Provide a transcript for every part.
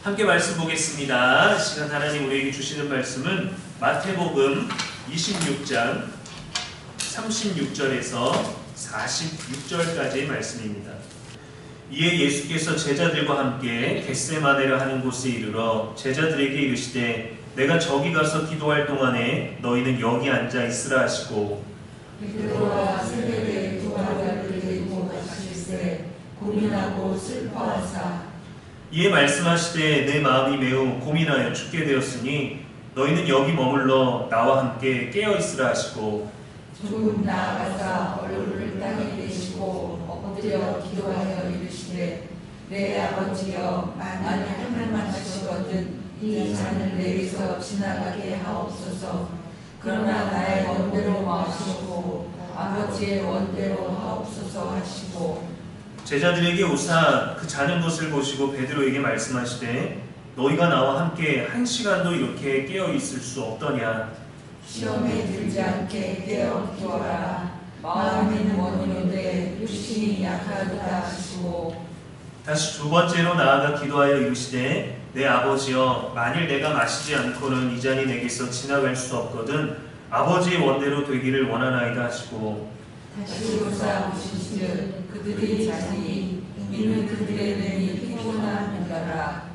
함께 말씀 보겠습니다. 시간 하나님 우리에게 주시는 말씀은 마태복음 26장 36절에서 46절까지의 말씀입니다. 이에 예수께서 제자들과 함께 겟세마네라 하는 곳에 이르러 제자들에게 이르시되 내가 저기 가서 기도할 동안에 너희는 여기 앉아 있으라 하시고 베드로와 새벽에 두 아들을 데리고 가실새 고민하고 슬퍼하사 이에 말씀하시되 내 마음이 매우 고민하여 죽게 되었으니 너희는 여기 머물러 나와 함께 깨어 있으라 하시고 조금 나아가사 얼굴을 땅에 대시고 엎드려 기도하여 이르시되 내 아버지여 만일 하늘만 하시거든 이 잔을 내게서 지나가게 하옵소서. 그러나 나의 원대로 마시고 아버지의 원대로 하옵소서 하시고 제자들에게 오사 그 자는 것을 보시고 베드로에게 말씀하시되 너희가 나와 함께 한 시간도 이렇게 깨어 있을 수 없더냐. 시험에 들지 않게 깨어 기도하라. 마음에는 원이는데 육신이 약하다 하시고 다시 두 번째로 나아가 기도하여 이르시되 내 아버지여 만일 내가 마시지 않고는 이 잔이 내게서 지나갈 수 없거든 아버지의 원대로 되기를 원하나이다 하시고 다시 오사 오시즉 그들이 자니 이는 그들의 눈이 피곤하는가라.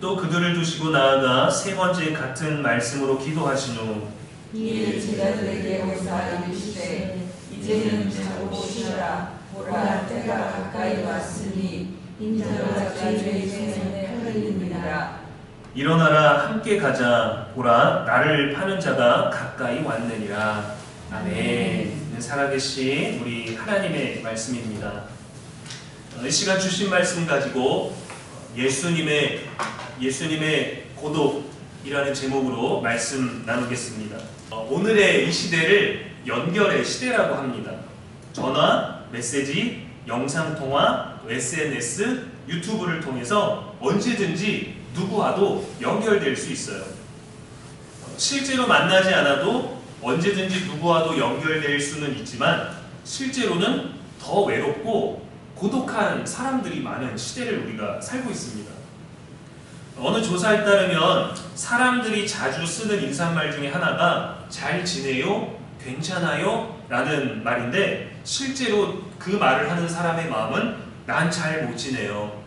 또 그들을 두시고 나아가 세 번째 같은 말씀으로 기도하신 후 이에 제자들에게 오사 이르시되 이제는 자고 쉬어라. 보라 때가 가까이 왔으니 인자가 자주의 생에 팔리느니라. 일어나라 함께 가자 보라 나를 파는 자가 가까이 왔느니라. 아멘. 살아계신 우리 하나님의 말씀입니다. 이 시간 주신 말씀 가지고 예수님의 고독이라는 제목으로 말씀 나누겠습니다. 오늘의 이 시대를 연결의 시대라고 합니다. 전화, 메시지, 영상통화, SNS, 유튜브를 통해서 언제든지 누구와도 연결될 수 있어요. 실제로 만나지 않아도 언제든지 누구와도 연결될 수는 있지만 실제로는 더 외롭고 고독한 사람들이 많은 시대를 우리가 살고 있습니다. 어느 조사에 따르면 사람들이 자주 쓰는 인사말 중에 하나가 잘 지내요? 괜찮아요? 라는 말인데 실제로 그 말을 하는 사람의 마음은 난 잘 못 지내요.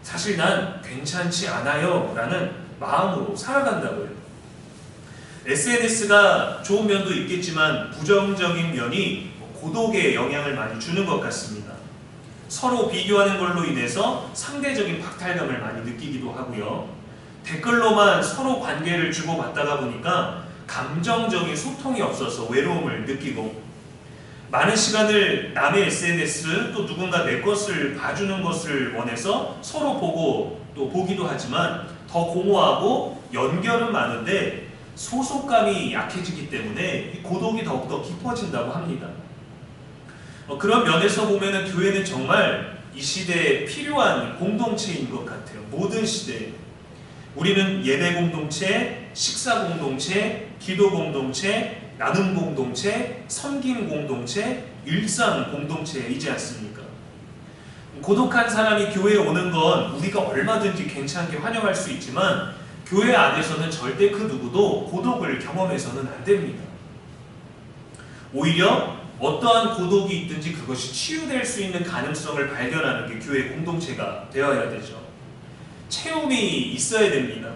사실 난 괜찮지 않아요. 라는 마음으로 살아간다고요. SNS가 좋은 면도 있겠지만 부정적인 면이 고독에 영향을 많이 주는 것 같습니다. 서로 비교하는 걸로 인해서 상대적인 박탈감을 많이 느끼기도 하고요. 댓글로만 서로 관계를 주고받다가 보니까 감정적인 소통이 없어서 외로움을 느끼고 많은 시간을 남의 SNS 또 누군가 내 것을 봐주는 것을 원해서 서로 보고 또 보기도 하지만 더 공허하고 연결은 많은데 소속감이 약해지기 때문에 이 고독이 더욱더 깊어진다고 합니다. 그런 면에서 보면 교회는 정말 이 시대에 필요한 공동체인 것 같아요. 모든 시대에 우리는 예배 공동체, 식사 공동체, 기도 공동체, 나눔 공동체, 섬김 공동체, 일상 공동체이지 않습니까? 고독한 사람이 교회에 오는 건 우리가 얼마든지 괜찮게 환영할 수 있지만 교회 안에서는 절대 그 누구도 고독을 경험해서는 안 됩니다. 오히려 어떠한 고독이 있든지 그것이 치유될 수 있는 가능성을 발견하는 게 교회 공동체가 되어야 되죠. 체험이 있어야 됩니다.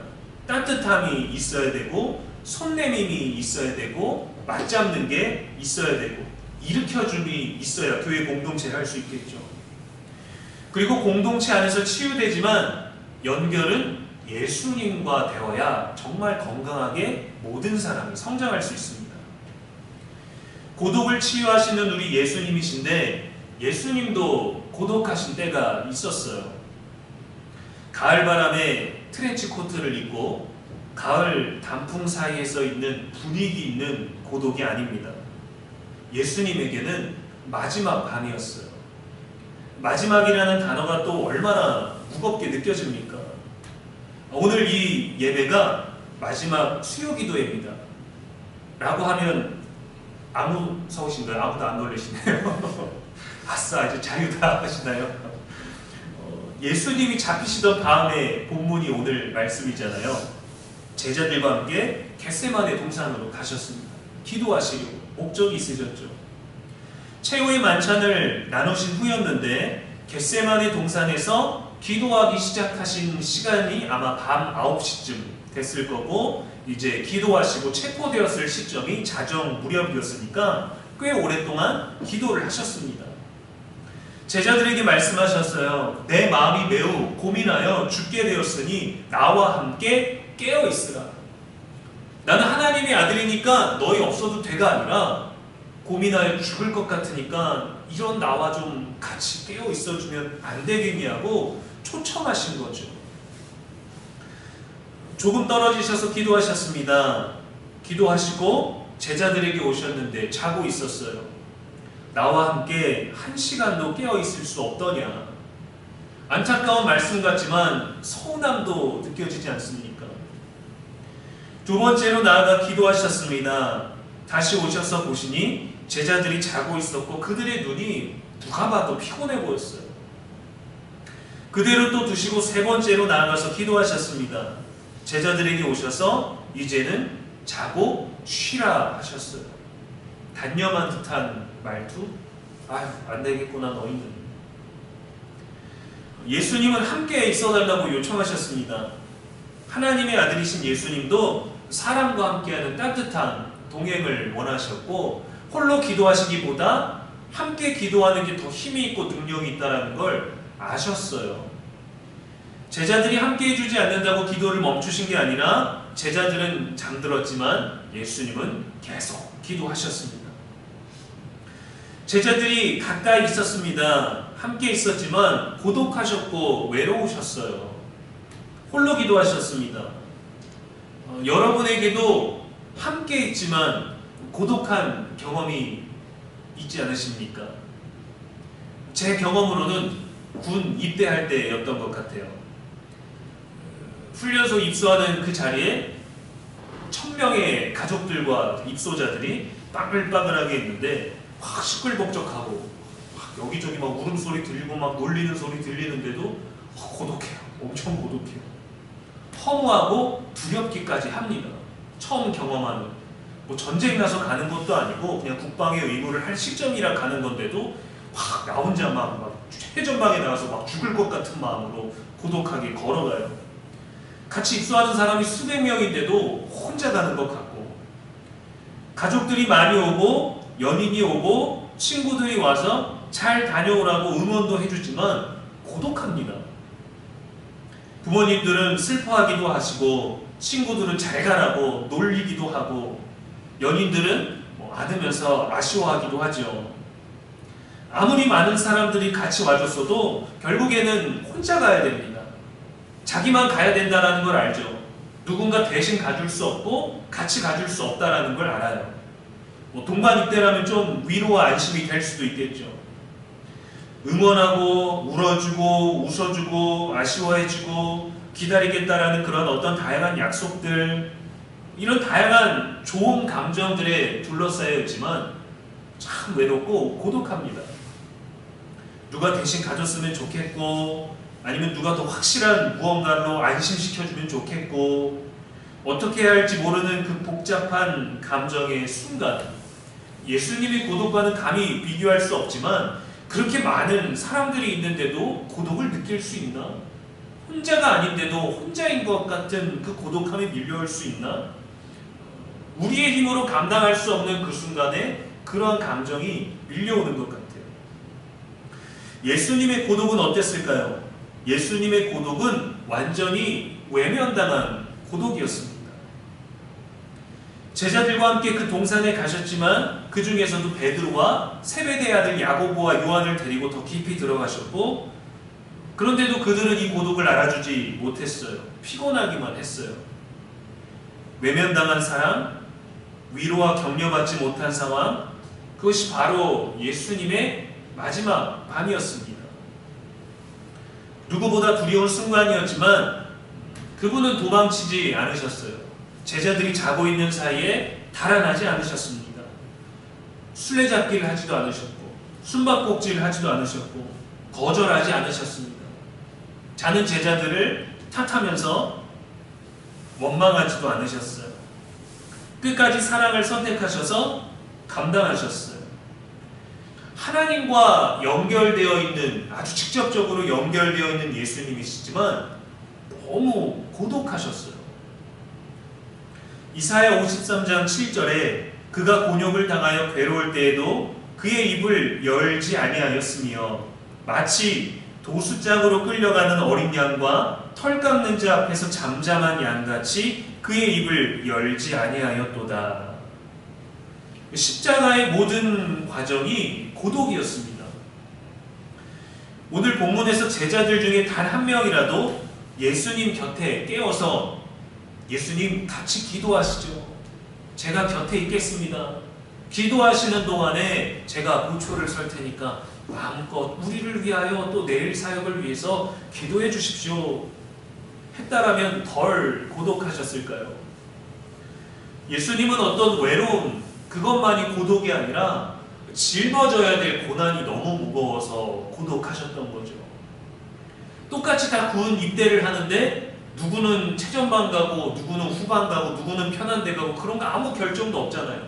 따뜻함이 있어야 되고 손내밈이 있어야 되고 맞잡는 게 있어야 되고 일으켜줌이 있어야 교회 공동체를 할 수 있겠죠. 그리고 공동체 안에서 치유되지만 연결은 예수님과 되어야 정말 건강하게 모든 사람이 성장할 수 있습니다. 고독을 치유하시는 우리 예수님이신데 예수님도 고독하신 때가 있었어요. 가을바람에 트렌치 코트를 입고 가을 단풍 사이에서 있는 분위기 있는 고독이 아닙니다. 예수님에게는 마지막 밤이었어요. 마지막이라는 단어가 또 얼마나 무겁게 느껴집니까? 오늘 이 예배가 마지막 수요기도회입니다. 라고 하면 아무 서우신가요? 아무도 안 놀라시네요. 아싸 이제 자유다 하시나요? 예수님이 잡히시던 다음에 본문이 오늘 말씀이잖아요. 제자들과 함께 겟세마네 동산으로 가셨습니다. 기도하시려고 목적이 있으셨죠. 최후의 만찬을 나누신 후였는데 겟세마네 동산에서 기도하기 시작하신 시간이 아마 밤 9시쯤 됐을 거고, 이제 기도하시고 체포되었을 시점이 자정 무렵이었으니까 꽤 오랫동안 기도를 하셨습니다. 제자들에게 말씀하셨어요. 내 마음이 매우 고민하여 죽게 되었으니 나와 함께 깨어 있으라. 나는 하나님의 아들이니까 너희 없어도 돼가 아니라 고민하여 죽을 것 같으니까 이런 나와 좀 같이 깨어 있어주면 안 되겠냐고 초청하신 거죠. 조금 떨어지셔서 기도하셨습니다. 기도하시고 제자들에게 오셨는데 자고 있었어요. 나와 함께 1시간도 깨어 있을 수 없더냐. 안타까운 말씀 같지만 서운함도 느껴지지 않습니까? 두 번째로 나아가 기도하셨습니다. 다시 오셔서 보시니 제자들이 자고 있었고 그들의 눈이 누가 봐도 피곤해 보였어요. 그대로 또 두시고 세 번째로 나아가서 기도하셨습니다. 제자들에게 오셔서 이제는 자고 쉬라 하셨어요. 단념한 듯한 말투? 아휴, 안 되겠구나 너희는. 예수님은 함께 있어달라고 요청하셨습니다. 하나님의 아들이신 예수님도 사람과 함께하는 따뜻한 동행을 원하셨고, 홀로 기도하시기보다 함께 기도하는 게 더 힘이 있고 능력이 있다는 걸 아셨어요. 제자들이 함께 해주지 않는다고 기도를 멈추신 게 아니라 제자들은 잠들었지만 예수님은 계속 기도하셨습니다. 제자들이 가까이 있었습니다. 함께 있었지만 고독하셨고 외로우셨어요. 홀로 기도하셨습니다. 여러분에게도 함께 있지만 고독한 경험이 있지 않으십니까? 제 경험으로는 군 입대할 때였던 것 같아요. 훈련소 입소하는 그 자리에 1000명의 가족들과 입소자들이 빠글빠글하게 있는데 막 시끌벅적하고 막 여기저기 막 울음소리 들리고 막 놀리는 소리 들리는데도 고독해요. 엄청 고독해요. 허무하고 두렵기까지 합니다. 처음 경험하는, 뭐 전쟁 나서 가는 것도 아니고 그냥 국방의 의무를 할 시점이라 가는 건데도 막 나 혼자 막 최전방에 나가서 막 죽을 것 같은 마음으로 고독하게 걸어가요. 같이 입소하는 사람이 수백 명인데도 혼자 가는 것 같고, 가족들이 많이 오고 연인이 오고 친구들이 와서 잘 다녀오라고 응원도 해주지만 고독합니다. 부모님들은 슬퍼하기도 하시고 친구들은 잘 가라고 놀리기도 하고 연인들은 안으면서 아쉬워하기도 하죠. 아무리 많은 사람들이 같이 와줬어도 결국에는 혼자 가야 됩니다. 자기만 가야 된다는 걸 알죠. 누군가 대신 가줄 수 없고 같이 가줄 수 없다는 걸 알아요. 동반 입대라면 좀 위로와 안심이 될 수도 있겠죠. 응원하고 울어주고 웃어주고 아쉬워해주고 기다리겠다라는 그런 어떤 다양한 약속들, 이런 다양한 좋은 감정들에 둘러싸여 있지만 참 외롭고 고독합니다. 누가 대신 가줬으면 좋겠고, 아니면 누가 더 확실한 무언가로 안심시켜주면 좋겠고, 어떻게 해야 할지 모르는 그 복잡한 감정의 순간, 예수님의 고독과는 감히 비교할 수 없지만 그렇게 많은 사람들이 있는데도 고독을 느낄 수 있나? 혼자가 아닌데도 혼자인 것 같은 그 고독함에 밀려올 수 있나? 우리의 힘으로 감당할 수 없는 그 순간에 그러한 감정이 밀려오는 것 같아요. 예수님의 고독은 어땠을까요? 예수님의 고독은 완전히 외면당한 고독이었습니다. 제자들과 함께 그 동산에 가셨지만 그 중에서도 베드로와 세베대의 아들 야고보와 요한을 데리고 더 깊이 들어가셨고, 그런데도 그들은 이 고독을 알아주지 못했어요. 피곤하기만 했어요. 외면당한 사람, 위로와 격려받지 못한 상황, 그것이 바로 예수님의 마지막 밤이었습니다. 누구보다 두려운 순간이었지만 그분은 도망치지 않으셨어요. 제자들이 자고 있는 사이에 달아나지 않으셨습니다. 술래잡기를 하지도 않으셨고 숨바꼭질을 하지도 않으셨고 거절하지 않으셨습니다. 자는 제자들을 탓하면서 원망하지도 않으셨어요. 끝까지 사랑을 선택하셔서 감당하셨어요. 하나님과 연결되어 있는, 아주 직접적으로 연결되어 있는 예수님이시지만 너무 고독하셨어요. 이사야 53장 7절에 그가 곤욕을 당하여 괴로울 때에도 그의 입을 열지 아니하였으며 마치 도수장으로 끌려가는 어린 양과 털 깎는 자 앞에서 잠잠한 양같이 그의 입을 열지 아니하였도다. 십자가의 모든 과정이 고독이었습니다. 오늘 본문에서 제자들 중에 단 한 명이라도 예수님 곁에 깨어서 예수님 같이 기도하시죠. 제가 곁에 있겠습니다. 기도하시는 동안에 제가 보초를 설 테니까 마음껏 우리를 위하여 또 내일 사역을 위해서 기도해 주십시오 했다라면 덜 고독하셨을까요? 예수님은 어떤 외로움, 그것만이 고독이 아니라 짊어져야 될 고난이 너무 무거워서 고독하셨던 거죠. 똑같이 다 군 입대를 하는데 누구는 최전방 가고 누구는 후방 가고 누구는 편한 데 가고 그런 거 아무 결정도 없잖아요.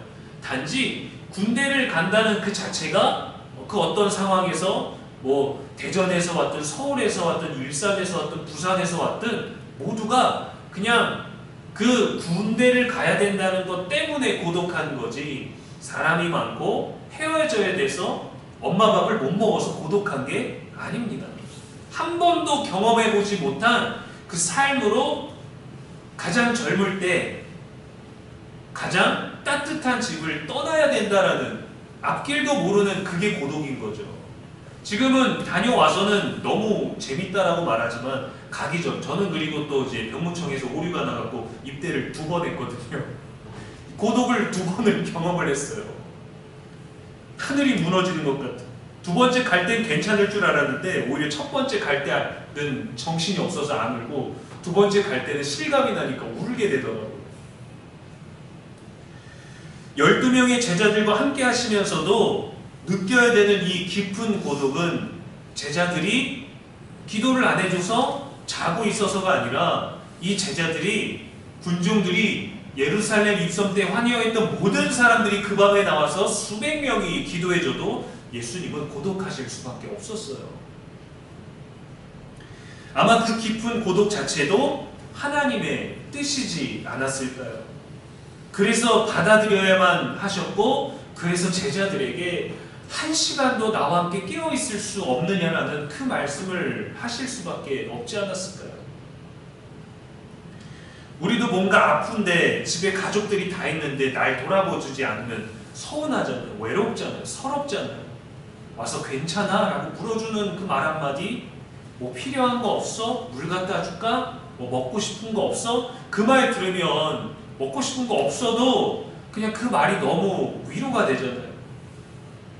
단지 군대를 간다는 그 자체가 그 어떤 상황에서 뭐 대전에서 왔든 서울에서 왔든 일산에서 왔든 부산에서 왔든 모두가 그냥 그 군대를 가야 된다는 것 때문에 고독한 거지, 사람이 많고 헤어져야 돼서 엄마 밥을 못 먹어서 고독한 게 아닙니다. 한 번도 경험해보지 못한 그 삶으로 가장 젊을 때 가장 따뜻한 집을 떠나야 된다라는, 앞길도 모르는 그게 고독인 거죠. 지금은 다녀와서는 너무 재밌다라고 말하지만 가기 전, 저는 그리고 또 이제 병무청에서 오류가 나갖고 입대를 2번 했거든요. 고독을 2번을 경험을 했어요. 하늘이 무너지는 것 같아. 2번째 갈 땐 괜찮을 줄 알았는데 오히려 첫 번째 갈 때는 정신이 없어서 안 울고 2번째 갈 때는 실감이 나니까 울게 되더라고요. 12명의 제자들과 함께 하시면서도 느껴야 되는 이 깊은 고독은 제자들이 기도를 안 해줘서 자고 있어서가 아니라 이 제자들이, 군중들이 예루살렘 입성 때 환영했던 모든 사람들이 그 밤에 나와서 수백 명이 기도해줘도 예수님은 고독하실 수밖에 없었어요. 아마 그 깊은 고독 자체도 하나님의 뜻이지 않았을까요? 그래서 받아들여야만 하셨고, 그래서 제자들에게 1시간도 나와 함께 깨어있을 수 없느냐라는 그 말씀을 하실 수밖에 없지 않았을까요? 우리도 뭔가 아픈데 집에 가족들이 다 있는데 날 돌아보지 않으면 서운하잖아요. 외롭잖아요. 서럽잖아요. 와서 괜찮아? 라고 물어주는 그 말 한마디, 뭐 필요한 거 없어? 물 갖다 줄까? 뭐 먹고 싶은 거 없어? 그 말 들으면 먹고 싶은 거 없어도 그냥 그 말이 너무 위로가 되잖아요.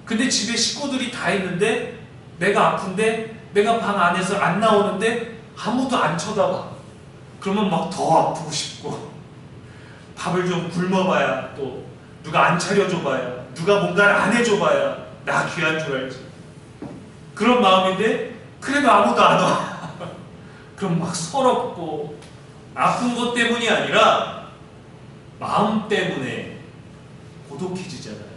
근데 집에 식구들이 다 있는데 내가 아픈데 내가 방 안에서 안 나오는데 아무도 안 쳐다봐. 그러면 막 더 아프고 싶고, 밥을 좀 굶어봐야, 또 누가 안 차려줘봐야, 누가 뭔가를 안 해줘봐야 나 귀한 줄 알지. 그런 마음인데 그래도 아무도 안 와. 그럼 막 서럽고, 아픈 것 때문이 아니라 마음 때문에 고독해지잖아요.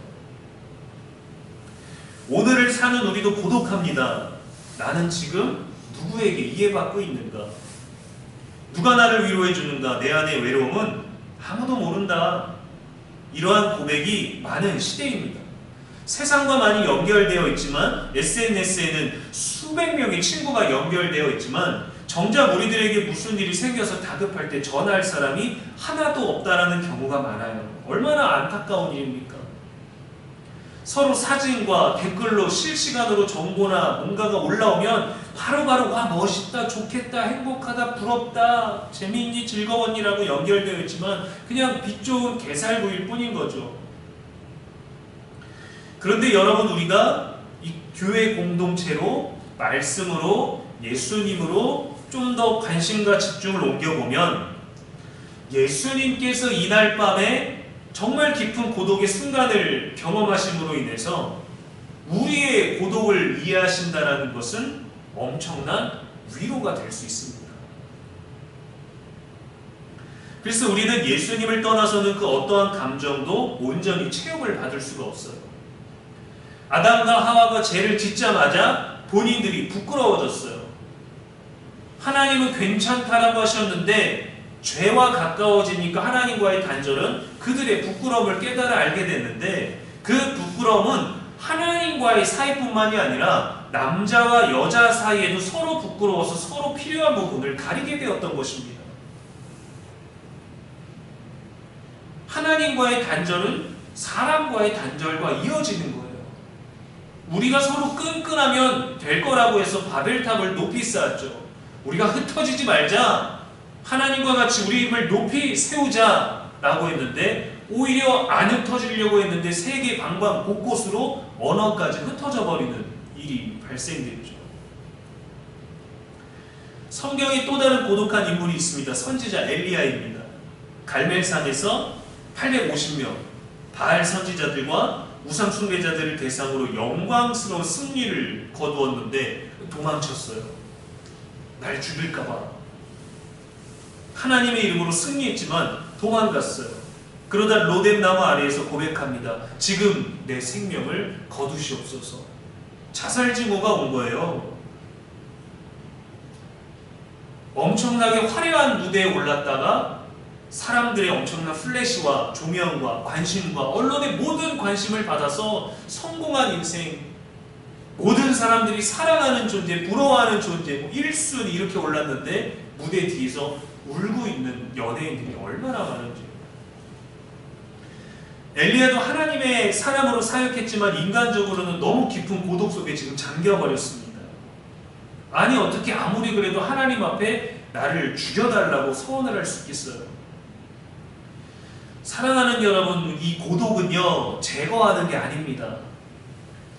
오늘을 사는 우리도 고독합니다. 나는 지금 누구에게 이해받고 있는가? 누가 나를 위로해 주는가? 내 안의 외로움은 아무도 모른다. 이러한 고백이 많은 시대입니다. 세상과 많이 연결되어 있지만, SNS에는 수백 명의 친구가 연결되어 있지만 정작 우리들에게 무슨 일이 생겨서 다급할 때 전화할 사람이 하나도 없다라는 경우가 많아요. 얼마나 안타까운 일입니까? 서로 사진과 댓글로 실시간으로 정보나 뭔가가 올라오면 바로바로 와 멋있다, 좋겠다, 행복하다, 부럽다, 재미있니, 즐거웠니라고 연결되어 있지만 그냥 빛 좋은 개살구일 뿐인 거죠. 그런데 여러분, 우리가 이 교회 공동체로, 말씀으로, 예수님으로 좀 더 관심과 집중을 옮겨보면 예수님께서 이날 밤에 정말 깊은 고독의 순간을 경험하심으로 인해서 우리의 고독을 이해하신다는 것은 엄청난 위로가 될 수 있습니다. 그래서 우리는 예수님을 떠나서는 그 어떠한 감정도 온전히 체험을 받을 수가 없어요. 아담과 하와가 죄를 짓자마자 본인들이 부끄러워졌어요. 하나님은 괜찮다라고 하셨는데 죄와 가까워지니까 하나님과의 단절은 그들의 부끄러움을 깨달아 알게 됐는데, 그 부끄러움은 하나님과의 사이뿐만이 아니라 남자와 여자 사이에도 서로 부끄러워서 서로 필요한 부분을 가리게 되었던 것입니다. 하나님과의 단절은 사람과의 단절과 이어지는 거예요. 우리가 서로 끈끈하면 될 거라고 해서 바벨탑을 높이 쌓았죠. 우리가 흩어지지 말자, 하나님과 같이 우리 힘을 높이 세우자라고 했는데 오히려 안 흩어지려고 했는데 세계 방방 곳곳으로 언어까지 흩어져 버리는 일이 발생됐죠. 성경에 또 다른 고독한 인물이 있습니다. 선지자 엘리야입니다. 갈멜산에서 850명 바알 선지자들과 우상 숭배자들을 대상으로 영광스러운 승리를 거두었는데 도망쳤어요. 날 죽일까봐. 하나님의 이름으로 승리했지만 도망갔어요. 그러다 로뎀 나무 아래에서 고백합니다. 지금 내 생명을 거두시옵소서. 자살 징후가 온 거예요. 엄청나게 화려한 무대에 올랐다가 사람들의 엄청난 플래시와 조명과 관심과 언론의 모든 관심을 받아서 성공한 인생, 모든 사람들이 사랑하는 존재, 부러워하는 존재, 1순위 이렇게 올랐는데 무대 뒤에서 울고 있는 연예인들이 얼마나 많은지. 엘리야도 하나님의 사람으로 사역했지만 인간적으로는 너무 깊은 고독 속에 지금 잠겨버렸습니다. 아니 어떻게 아무리 그래도 하나님 앞에 나를 죽여달라고 서원을 할 수 있겠어요? 사랑하는 여러분, 이 고독은요 제거하는 게 아닙니다.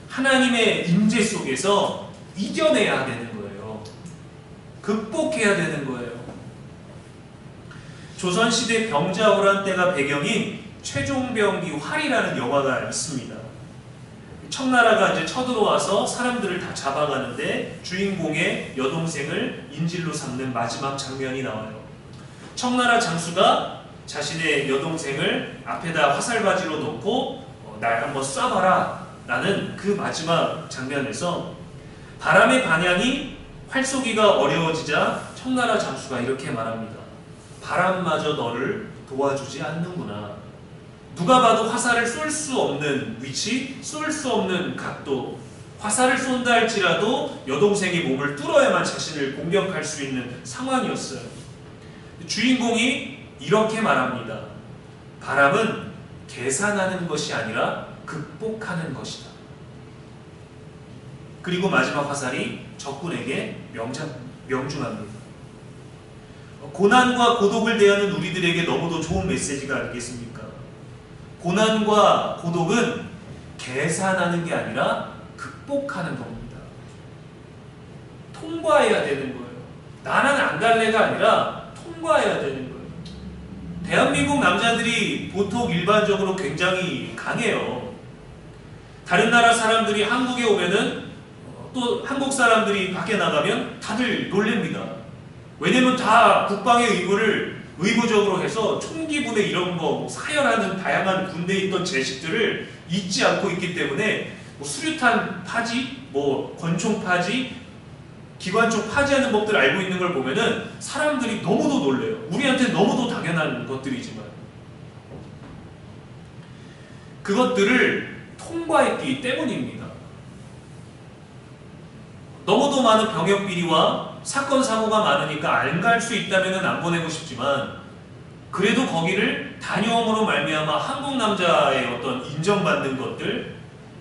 하나님의 임재 속에서 이겨내야 되는 거예요. 극복해야 되는 거예요. 조선시대 병자호란 때가 배경인 최종병기 활이라는 영화가 있습니다. 청나라가 이제 쳐들어와서 사람들을 다 잡아가는데 주인공의 여동생을 인질로 삼는 마지막 장면이 나와요. 청나라 장수가 자신의 여동생을 앞에다 화살바지로 놓고 날 한번 쏴봐라 라는 그 마지막 장면에서 바람의 방향이 활쏘기가 어려워지자 청나라 장수가 이렇게 말합니다. 바람마저 너를 도와주지 않는구나. 누가 봐도 화살을 쏠 수 없는 위치, 쏠 수 없는 각도, 화살을 쏜다 할지라도 여동생의 몸을 뚫어야만 자신을 공격할 수 있는 상황이었어요. 주인공이 이렇게 말합니다. 바람은 계산하는 것이 아니라 극복하는 것이다. 그리고 마지막 화살이 적군에게 명중합니다. 고난과 고독을 대하는 우리들에게 너무도 좋은 메시지가 아니겠습니까? 고난과 고독은 계산하는 게 아니라 극복하는 겁니다. 통과해야 되는 거예요. 나는 안 갈래가 아니라 통과해야 되는 거예요. 대한민국 남자들이 보통 일반적으로 굉장히 강해요. 다른 나라 사람들이 한국에 오면은 또 한국 사람들이 밖에 나가면 다들 놀랍니다. 왜냐면 다 국방의 의무를 의무적으로 해서 총기 부대 이런 거 사열하는 다양한 군대에 있던 제식들을 잊지 않고 있기 때문에 수류탄 파지, 권총 파지, 기관총 파지하는 법들을 알고 있는 걸 보면은 사람들이 너무도 놀래요. 우리한테 너무도 당연한 것들이지만 그것들을 통과했기 때문입니다. 너무도 많은 병역 비리와 사건 사고가 많으니까 안 갈 수 있다면 안 보내고 싶지만 그래도 거기를 다녀옴으로 말미암아 한국 남자의 어떤 인정받는 것들,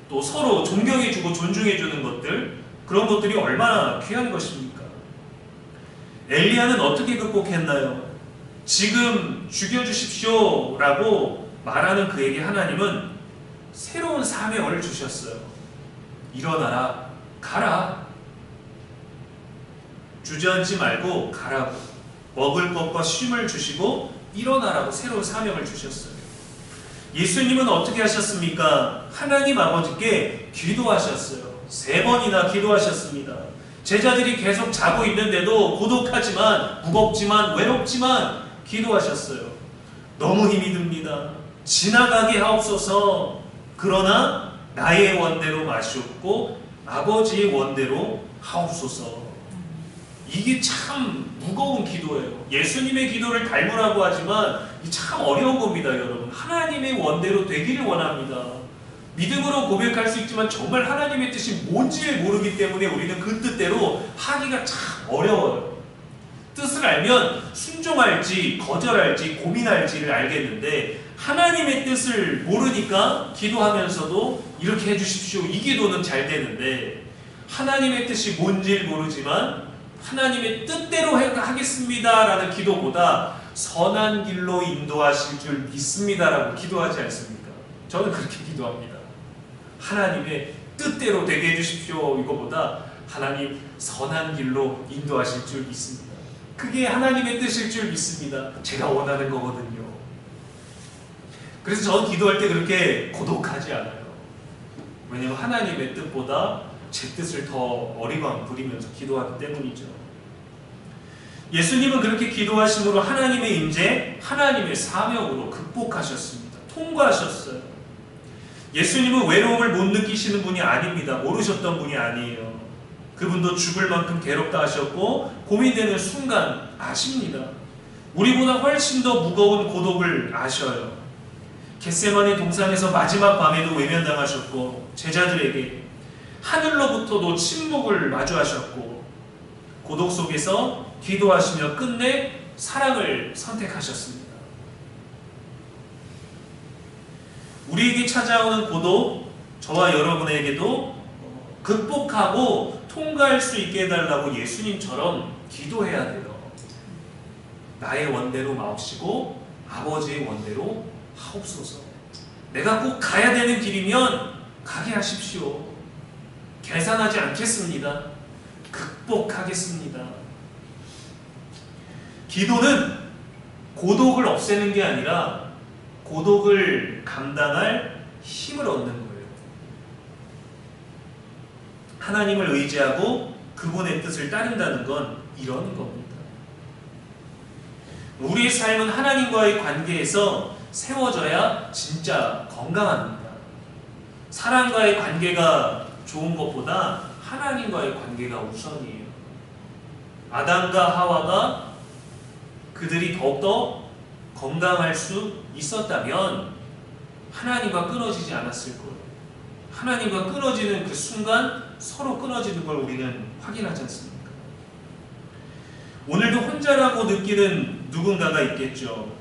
또 서로 존경해주고 존중해주는 것들, 그런 것들이 얼마나 귀한 것입니까? 엘리야는 어떻게 극복했나요? 지금 죽여주십시오 라고 말하는 그에게 하나님은 새로운 사명을 주셨어요. 일어나라, 가라. 주저앉지 말고 가라고. 먹을 것과 쉼을 주시고 일어나라고 새로운 사명을 주셨어요. 예수님은 어떻게 하셨습니까? 하나님 아버지께 기도하셨어요. 3번이나 기도하셨습니다. 제자들이 계속 자고 있는데도 고독하지만 무겁지만 외롭지만 기도하셨어요. 너무 힘이 듭니다. 지나가게 하옵소서. 그러나 나의 원대로 마시옵고 아버지의 원대로 하옵소서. 이게 참 무거운 기도예요. 예수님의 기도를 닮으라고 하지만 참 어려운 겁니다, 여러분. 하나님의 원대로 되기를 원합니다. 믿음으로 고백할 수 있지만 정말 하나님의 뜻이 뭔지를 모르기 때문에 우리는 그 뜻대로 하기가 참 어려워요. 뜻을 알면 순종할지 거절할지 고민할지를 알겠는데 하나님의 뜻을 모르니까 기도하면서도 이렇게 해주십시오, 이 기도는 잘 되는데, 하나님의 뜻이 뭔지를 모르지만 하나님의 뜻대로 하겠습니다 라는 기도보다 선한 길로 인도하실 줄 믿습니다 라고 기도하지 않습니까? 저는 그렇게 기도합니다. 하나님의 뜻대로 되게 해주십시오 이거보다 하나님 선한 길로 인도하실 줄 믿습니다. 그게 하나님의 뜻일 줄 믿습니다. 제가 원하는 거거든요. 그래서 저는 기도할 때 그렇게 고독하지 않아요. 왜냐하면 하나님의 뜻보다 제 뜻을 더 어리광 부리면서 기도하기 때문이죠. 예수님은 그렇게 기도하심으로 하나님의 임재, 하나님의 사명으로 극복하셨습니다. 통과하셨어요. 예수님은 외로움을 못 느끼시는 분이 아닙니다. 모르셨던 분이 아니에요. 그분도 죽을 만큼 괴롭다 하셨고 고민되는 순간 아십니다. 우리보다 훨씬 더 무거운 고독을 아셔요. 겟세마네 동산에서 마지막 밤에도 외면당하셨고 제자들에게 하늘로부터도 침묵을 마주하셨고 고독 속에서 기도하시며 끝내 사랑을 선택하셨습니다. 우리에게 찾아오는 고독, 저와 여러분에게도 극복하고 통과할 수 있게 해달라고 예수님처럼 기도해야 돼요. 나의 원대로 마옵시고 아버지의 원대로 하옵소서. 내가 꼭 가야 되는 길이면 가게 하십시오. 계산하지 않겠습니다. 극복하겠습니다. 기도는 고독을 없애는 게 아니라 고독을 감당할 힘을 얻는 거예요. 하나님을 의지하고 그분의 뜻을 따른다는 건 이런 겁니다. 우리의 삶은 하나님과의 관계에서 세워져야 진짜 건강합니다. 사람과의 관계가 좋은 것보다 하나님과의 관계가 우선이에요. 아담과 하와가 그들이 더욱더 건강할 수 있었다면 하나님과 끊어지지 않았을 거예요. 하나님과 끊어지는 그 순간 서로 끊어지는 걸 우리는 확인하지 않습니까? 오늘도 혼자라고 느끼는 누군가가 있겠죠.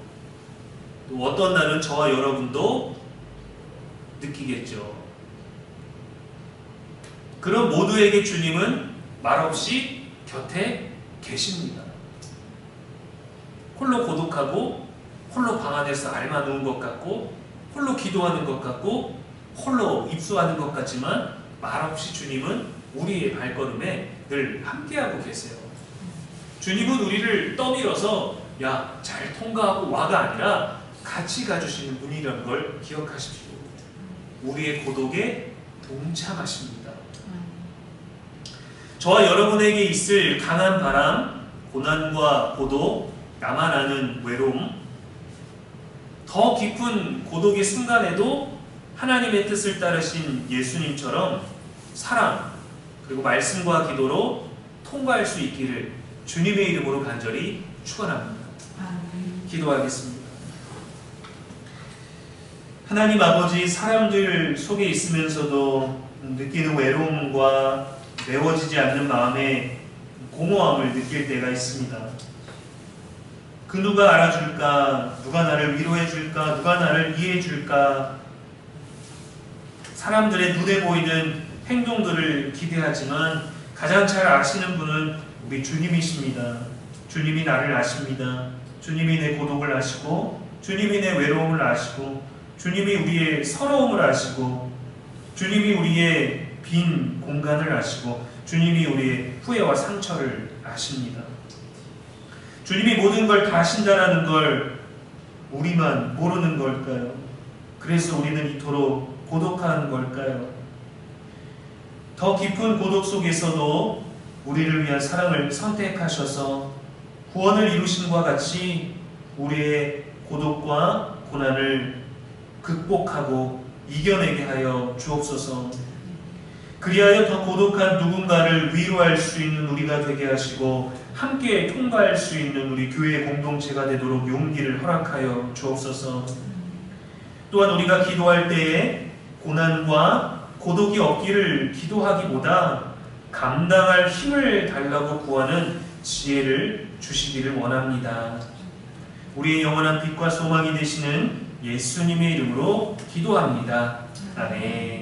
또 어떤 날은 저와 여러분도 느끼겠죠. 그런 모두에게 주님은 말없이 곁에 계십니다. 홀로 고독하고 홀로 방 안에서 앓아 누운 것 같고 홀로 기도하는 것 같고 홀로 입수하는 것 같지만 말없이 주님은 우리의 발걸음에 늘 함께하고 계세요. 주님은 우리를 떠밀어서 야, 잘 통과하고 와가 아니라 같이 가주시는 분이라는 걸 기억하십시오. 우리의 고독에 동참하십니다. 저와 여러분에게 있을 강한 바람, 고난과 고독, 나만 아는 외로움, 더 깊은 고독의 순간에도 하나님의 뜻을 따르신 예수님처럼 사랑 그리고 말씀과 기도로 통과할 수 있기를 주님의 이름으로 간절히 축원합니다. 기도하겠습니다. 하나님 아버지, 사람들 속에 있으면서도 느끼는 외로움과 메워지지 않는 마음의 공허함을 느낄 때가 있습니다. 그 누가 알아줄까? 누가 나를 위로해줄까? 누가 나를 이해해줄까? 사람들의 눈에 보이는 행동들을 기대하지만 가장 잘 아시는 분은 우리 주님이십니다. 주님이 나를 아십니다. 주님이 내 고독을 아시고 주님이 내 외로움을 아시고 주님이 우리의 서러움을 아시고 주님이 우리의 빈 공간을 아시고 주님이 우리의 후회와 상처를 아십니다. 주님이 모든 걸 다 아신다라는 걸 우리만 모르는 걸까요? 그래서 우리는 이토록 고독한 걸까요? 더 깊은 고독 속에서도 우리를 위한 사랑을 선택하셔서 구원을 이루신과 같이 우리의 고독과 고난을 극복하고 이겨내게 하여 주옵소서. 그리하여 더 고독한 누군가를 위로할 수 있는 우리가 되게 하시고 함께 통과할 수 있는 우리 교회 공동체가 되도록 용기를 허락하여 주옵소서. 또한 우리가 기도할 때에 고난과 고독이 없기를 기도하기보다 감당할 힘을 달라고 구하는 지혜를 주시기를 원합니다. 우리의 영원한 빛과 소망이 되시는 예수님의 이름으로 기도합니다. 아멘.